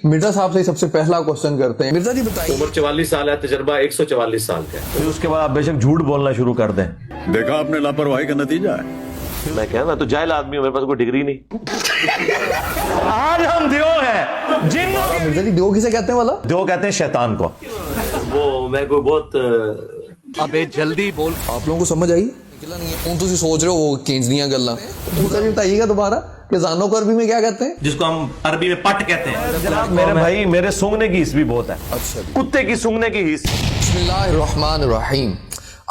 मिर्जा साहब से सबसे पहला क्वेश्चन करते हैं। मिर्जा जी बताइए, उम्र 44 साल है, तजर्बा 144 साल का है। फिर उसके बाद आप बेशक झूठ बोलना शुरू कर दें। देखा आपने लापरवाही का नतीजा है। मैं क्या, मैं तो जाहिल आदमी हूं, मेरे पास कोई डिग्री नहीं। आज हम दियो हैं जिन्नों के। मिर्जा जी दियो किसे कहते हैं वाला? दियो कहते हैं शैतान को। वो मैं कोई बहुत अबे जल्दी बोल। आप लोगों को समझ आई? निकला नहीं है। तुम सोच रहे हो वो केंजनियां गल्ला। मिर्जा जी बताइएगा दोबारा कि जानो को अरबी में क्या कहते हैं? जिसको हम अरबी में पट कहते हैं। जनाब मेरे भाई, मेरे सूंघने की हिस्स भी बहुत है। अच्छा, कुत्ते की सूंघने की हिस्स। बिस्मिल्लाहिर्रहमानिर्रहीम।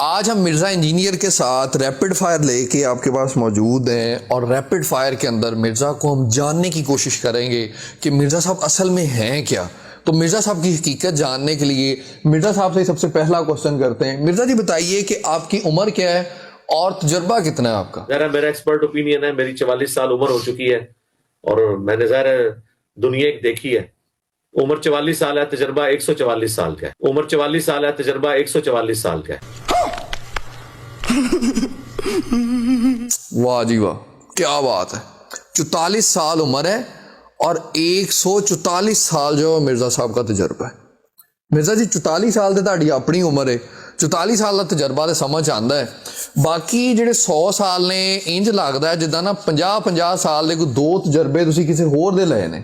आज हम मिर्जा इंजीनियर के साथ रैपिड फायर लेके आपके पास मौजूद हैं और रैपिड फायर के अंदर मिर्जा को हम जानने की कोशिश करेंगे कि मिर्जा साहब असल में हैं क्या। तो मिर्जा साहब की हकीकत जानने के लिए मिर्जा साहब से सबसे पहला क्वेश्चन करते हैं। मिर्जा जी बताइए कि आपकी उम्र क्या है और तजुर्बा कितना है आपका? मेरा एक्सपर्ट ओपिनियन है, मेरी 44 साल उम्र हो चुकी है और मैंने ज़ाहिर दुनिया देखी है। उम्र 44 साल है, तजर्बा 144 साल का है। उम्र 44 साल है, तजर्बा 144 साल का है। वाह जी वाह, क्या बात है। 44 साल उम्र है और 144 साल जो मिर्जा साहब का तजर्बा है। मिर्जा जी 44 साल ਤੇ ਤੁਹਾਡੀ ਆਪਣੀ ਉਮਰ ਹੈ। 44 ਸਾਲ ਦਾ ਤਜਰਬਾ ਤੇ ਸਮਝ ਆਂਦਾ ਹੈ। ਬਾਕੀ ਜਿਹੜੇ 100 ਸਾਲ ਨੇ ਇੰਜ ਲੱਗਦਾ ਹੈ ਜਿੱਦਾਂ ਨਾ 50 ਸਾਲ ਦੇ ਕੋਈ ਦੋ ਤਜਰਬੇ ਤੁਸੀਂ ਕਿਸੇ ਹੋਰ ਦੇ ਲਏ ਨੇ।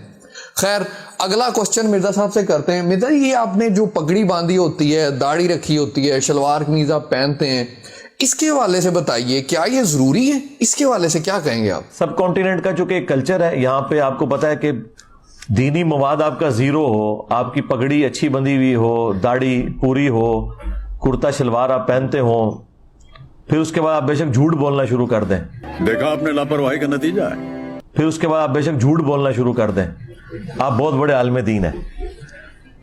खैर अगला क्वेश्चन मिर्जा साहब से करते हैं। मिर्जा जी ये आपने जो पगड़ी बांधी होती है, दाढ़ी रखी होती है, शलवार कमीज आप पहनते हैं, इसके हवाले से बताइए क्या ये जरूरी है? इसके हवाले से क्या कहेंगे आप? सब कॉन्टिनेंट का चूंकि एक कल्चर है, यहाँ पे आपको पता है कि दीनी मवाद आपका जीरो हो, आपकी पगड़ी अच्छी बंधी हुई हो, दाढ़ी पूरी हो, कुर्ता शलवार आप पहनते हो, फिर उसके बाद आप बेशक झूठ बोलना शुरू कर दें। देखा आपने लापरवाही का नतीजा है। फिर उसके बाद आप बेशक झूठ बोलना शुरू कर दें। आप बहुत बड़े आलिम दीन है,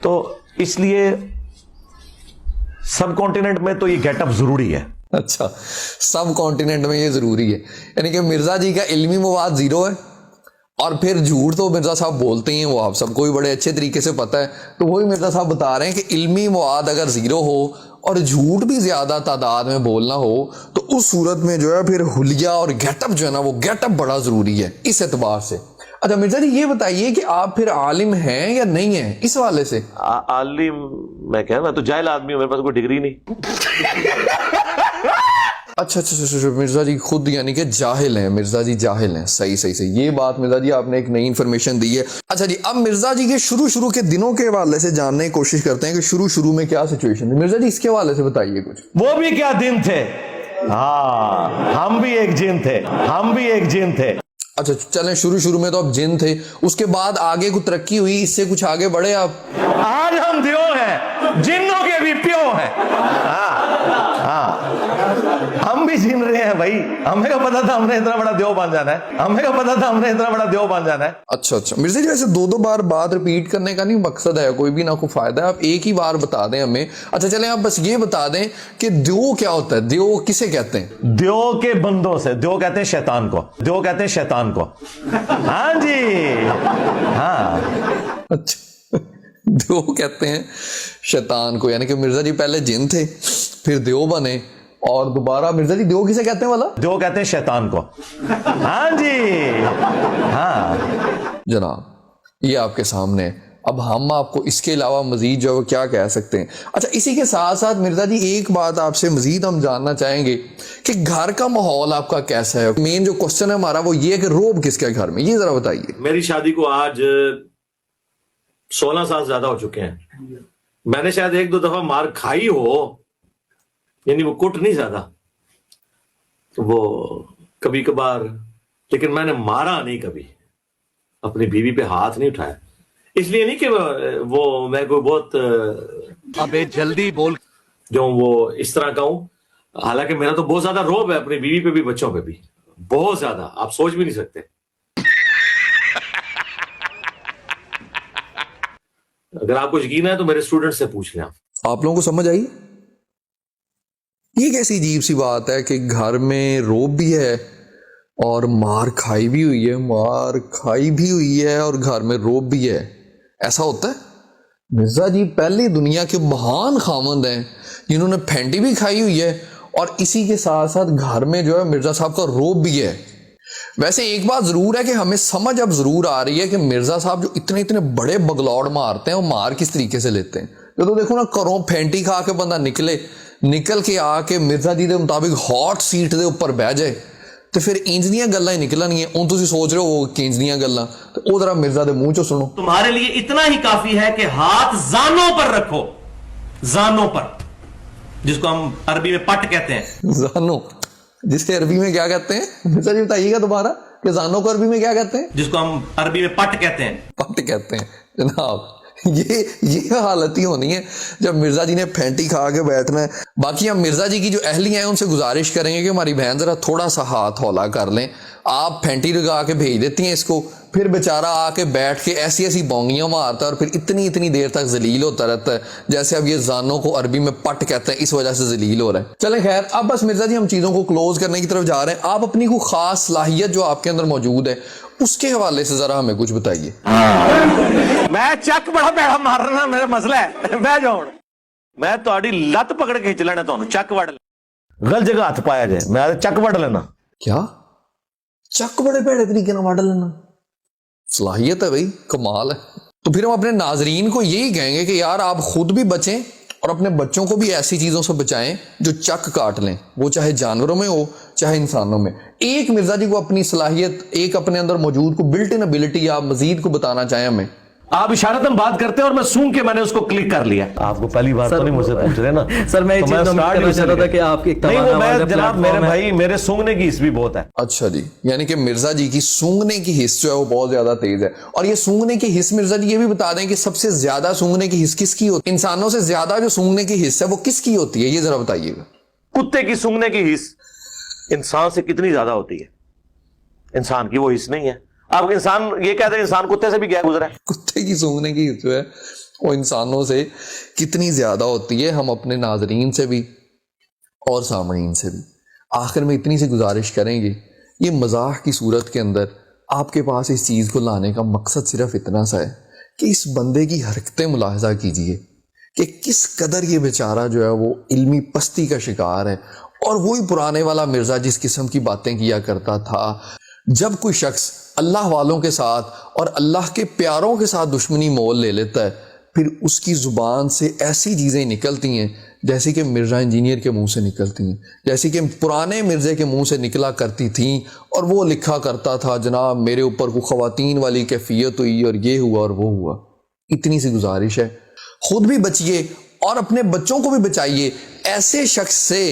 तो इसलिए सब कॉन्टिनेंट में तो ये गेटअप जरूरी है। अच्छा, सब कॉन्टिनेंट में ये जरूरी है, यानी कि मिर्जा जी का इल्मी मवाद जीरो है और फिर झूठ तो मिर्जा साहब बोलते ही हैं, वो आप सबको भी बड़े अच्छे तरीके से पता है। तो वही मिर्जा साहब बता रहे हैं कि इल्मी मवाद अगर जीरो हो और झूठ भी ज्यादा तादाद में बोलना हो तो उस सूरत में जो है फिर हुलिया और गेटअप जो है ना, वो गेटअप बड़ा जरूरी है इस एतबार से। अच्छा मिर्जा जी ये बताइए कि आप फिर आलिम हैं या नहीं हैं इस हवाले से? आलिम मैं क्या, मैं तो जाहिल आदमी हूं, मेरे पास कोई डिग्री नहीं। अच्छा, मिर्जा जी खुद यानी कि जाहिल हैं। मिर्जा जी जाहिल हैं। सही ये बात मिर्जा जी आपने एक नई इंफॉर्मेशन दी है। अच्छा जी, अब मिर्जा जी के शुरू के दिनों के हवाले से जानने की कोशिश करते हैं कि शुरू में क्या सिचुएशन थी। मिर्जा जी इसके हवाले से बताइए कुछ। वो भी क्या दिन थे। हाँ, हम भी एक जिन थे। अच्छा चलें, शुरू में तो आप जिन थे, उसके बाद आगे कुछ तरक्की हुई, इससे कुछ आगे बढ़े आप? आज हम दियो हैं जिन्नों के भी प्यो हैं। हाँ, हम भी जिन रहे हैं भाई। हमें क्या पता था हमने इतना बड़ा देव बन जाना है। अच्छा मिर्जा जी वैसे दो बार बात रिपीट करने का नहीं मकसद है, कोई भी ना कोई फायदा है, आप एक ही बार बता दें हमें। अच्छा चलें, आप बस ये बता दें कि देव क्या होता है, देव किसे कहते हैं? देव के बंदों से, देव कहते हैं शैतान को। हाँ जी, हाँ। अच्छा, देव कहते हैं शैतान को, यानी कि मिर्जा जी पहले जिन थे फिर देव बने और दोबारा। मिर्जा जी देव किसे कहते हैं वाला? देव कहते हैं शैतान को। हाँ जी, हाँ जनाब ये आपके सामने है। अब हम आपको इसके अलावा मजीद जो है क्या कह सकते हैं? अच्छा इसी के साथ साथ मिर्जा जी एक बात आपसे मजीद हम जानना चाहेंगे कि घर का माहौल आपका कैसा है। मेन जो क्वेश्चन है हमारा वो ये है कि रोब किसके घर में, ये जरा बताइए। मेरी शादी को आज 16 साल ज्यादा हो चुके हैं। मैंने शायद 1-2 दफा मार खाई हो, यानी वो कुट नहीं ज्यादा, तो वो कभी कभार, लेकिन मैंने मारा नहीं कभी, अपनी बीवी पे हाथ नहीं उठाया। इसलिए नहीं कि वो मैं कोई बहुत अबे जल्दी बोल जो वो इस तरह का हूं। हालांकि मेरा तो बहुत ज्यादा रोब है अपनी बीवी पे भी, बच्चों पे भी, बहुत ज्यादा, आप सोच भी नहीं सकते। अगर आपको यकीन है तो मेरे स्टूडेंट से पूछ लें। आप लोगों को समझ आई? ये कैसी अजीब सी बात है कि घर में रोब भी है और मार खाई भी हुई है और घर में रोब भी है। ऐसा होता है? मिर्जा जी पहले दुनिया के महान खामंद हैं जिन्होंने फेंटी भी खाई हुई है और इसी के साथ साथ घर में जो है मिर्जा साहब का रोब भी है। वैसे एक बात जरूर है कि हमें समझ अब जरूर आ रही है कि मिर्जा साहब जो इतने इतने बड़े बगलौड़ मारते हैं वो मार किस तरीके से लेते हैं। तो देखो ना, घरों फेंटी खा के बंदा निकल के आके मिर्जा जी के मुताबिक हॉट सीट के उपर बह जाए तो फिर इंज दी गल्लां ही निकलणगियां। हुण तुसीं सोच रहे हो कि इंज दी गल्लां, तो वो जरा मिर्जा के मुंह चो सुनो। तुम्हारे लिए इतना ही काफी है कि हाथ जानों पर रखो, जानों पर, जिसको हम अरबी में पट कहते हैं। जानो, जिसके अरबी में क्या कहते हैं मिर्जा जी बताइएगा दोबारा कि जानो को अरबी में क्या कहते हैं? जिसको हम अरबी में पट कहते हैं। पट कहते हैं जनाब। ये हालत ही होनी है जब मिर्जा जी ने फेंटी खा के बैठना है। बाकी हम मिर्जा जी की जो अहलियां हैं उनसे गुजारिश करेंगे कि हमारी बहन जरा थोड़ा सा हाथ हौला कर लें। आप फेंटी लगा के भेज देती हैं इसको, फिर बेचारा आके बैठ के ऐसी ऐसी बोंगियां मारता है और फिर इतनी इतनी देर तक जलील होता रहता है, जैसे अब ये जानों को अरबी में पट कहते हैं, इस वजह से जलील हो रहा है। चले खैर, अब बस मिर्जा जी हम चीज़ों को क्लोज करने की तरफ जा रहे हैं। आप अपनी कोई खास सलाहियत जो आपके अंदर मौजूद है उसके हवाले से जरा हमें कुछ बताइए। मैं चक बड़ा पैड़ा मार रहा, मेरा मसला है। मैं जाऊं, मैं तुम्हारी लत पकड़ के खिंच लेना, तुहानू चक वड़ गलत जगह हाथ पाया जाए, मैं चक वड़ लेना। क्या चक बड़े भैड़े तरीके वड़ लेना? सलाहियत है भाई, कमाल है। तो फिर हम अपने नाजरीन को यही कहेंगे कि यार आप खुद भी बचें और अपने बच्चों को भी ऐसी चीज़ों से बचाएं जो चक काट लें, वो चाहे जानवरों में हो चाहे इंसानों में। एक मिर्जा जी को अपनी सलाहियत, एक अपने अंदर मौजूद को बिल्ट इन एबिलिटी आप मजीद को बताना चाहें हमें? आप इशारतन बात करते हैं और मैं सूंघ के मैंने उसको क्लिक कर लिया। आपको पहली बार तो नहीं मुझसे पूछ रहे ना सर, मैं स्टार्ट करना चाह रहा था कि आपकी एक नहीं, वो मैं जनाब मेरे भाई, मेरे सूंघने की हिस्स भी बहुत है। अच्छा जी, यानी कि मिर्जा जी की सूंघने की हिस्स जो है वो बहुत ज्यादा तेज है। और ये सूंघने की हिस्स, मिर्जा जी ये भी बता दें कि सबसे ज्यादा सूंघने की हिस्स किसकी होती है? इंसानों से ज्यादा जो सूंघने की हिस्स है वो किसकी होती है, ये जरा बताइएगा। कुत्ते की सूंघने की हिस्स इंसान से कितनी ज्यादा होती है? इंसान की वो हिस्स नहीं है। आप इंसान ये कहते हैं इंसान कुत्ते से भी क्या गुजरा है? कुत्ते की सूंघने की हिस्स जो है वो इंसानों से कितनी ज्यादा होती है, हम अपने नाजरीन से भी और सामईन से भी आखिर में इतनी सी गुजारिश करेंगे। ये मजाक की सूरत के अंदर आपके पास इस चीज़ को लाने का मकसद सिर्फ इतना सा है कि इस बंदे की हरकतें मुलाहजा कीजिए कि किस कदर ये बेचारा जो है वो इल्मी पस्ती का शिकार है। और वही पुराने वाला मिर्जा जिस किस्म की बातें किया करता था, जब कोई शख्स अल्लाह वालों के साथ और अल्लाह के प्यारों के साथ दुश्मनी मोल ले लेता है, फिर उसकी ज़ुबान से ऐसी चीज़ें निकलती हैं जैसे कि मिर्जा इंजीनियर के मुंह से निकलती हैं, जैसे कि पुराने मिर्जे के मुंह से निकला करती थीं। और वो लिखा करता था, जनाब मेरे ऊपर को ख़वातीन वाली कैफियत हुई और ये हुआ और वो हुआ। इतनी सी गुजारिश है, खुद भी बचिए और अपने बच्चों को भी बचाइए ऐसे शख्स से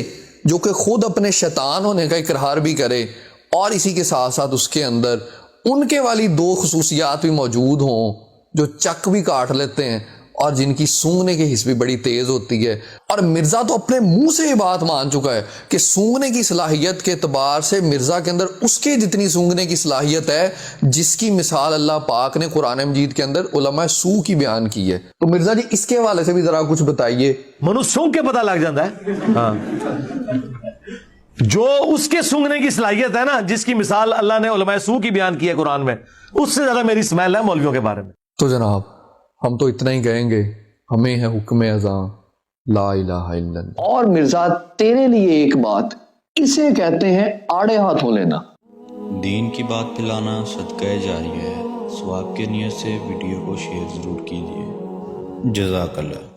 जो कि खुद अपने शैतान होने का इकरार भी करे और इसी के साथ साथ उसके अंदर उनके वाली दो खसूसियात भी मौजूद हों, जो चक भी काट लेते हैं और जिनकी सूंघने की हिस्स भी बड़ी तेज होती है। और मिर्जा तो अपने मुंह से ये बात मान चुका है कि सूंघने की सलाहियत के एतबार से मिर्जा के अंदर उसके जितनी सूंघने की सलाहियत है जिसकी मिसाल अल्लाह पाक ने कुरान मजीद के अंदर उलमा सू की बयान की है। तो मिर्जा जी इसके हवाले से भी जरा कुछ बताइए। मनुष्य सूंघ के पता लग जाता है। हाँ, जो उसके सूंघने की सलाहियत है ना, जिसकी मिसाल अल्लाह ने उलमा सू की बयान की है कुरान में, उससे ज्यादा मेरी स्मेल है मौलवियों के बारे में। तो जनाब हम तो इतना ही कहेंगे, हमें है हुक्म अज़ां ला इलाहा इल्लल्लाह। और मिर्जा तेरे लिए एक बात, इसे कहते हैं आड़े हाथों लेना। दीन की बात फैलाना सदका जारिया है। सवाब के नियत से वीडियो को शेयर ज़रूर कीजिए। जज़ाकल्लाह।